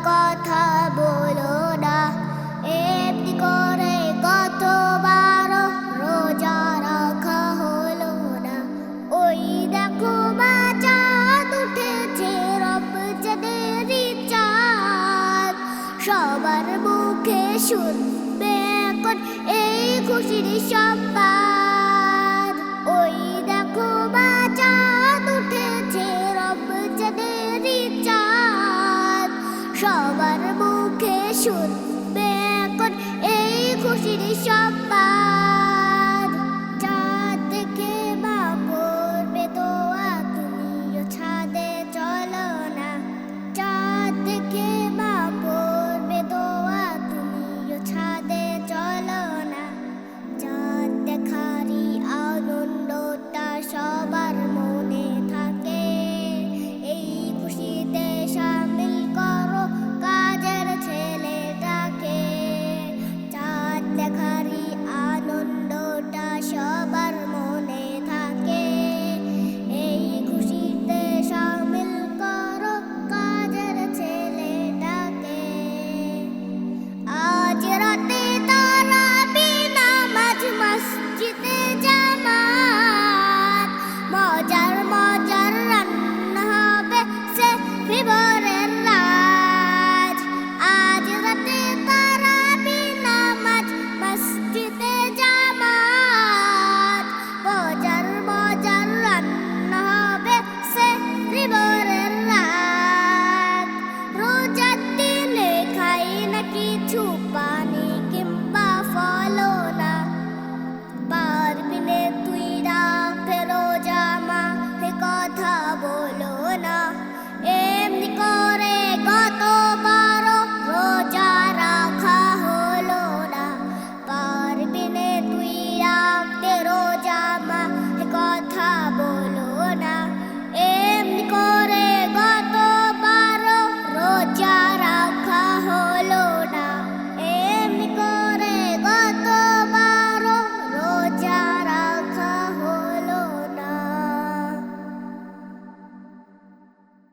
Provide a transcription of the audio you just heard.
কথা বলো না, এমনি করে কতবার রোজা রাখা হলো না। ওই দেখো মা চাঁদ উঠেছে, রমজানেরই চাঁদ। সবার মুখে শুনবে এখন এই খুশির সংবাদ। ওই দেখো মা চাঁদ উঠেছে, রমজানেরই চাঁদ। সবার মুখে শুনবে এখন এই খুশির সংবাদ।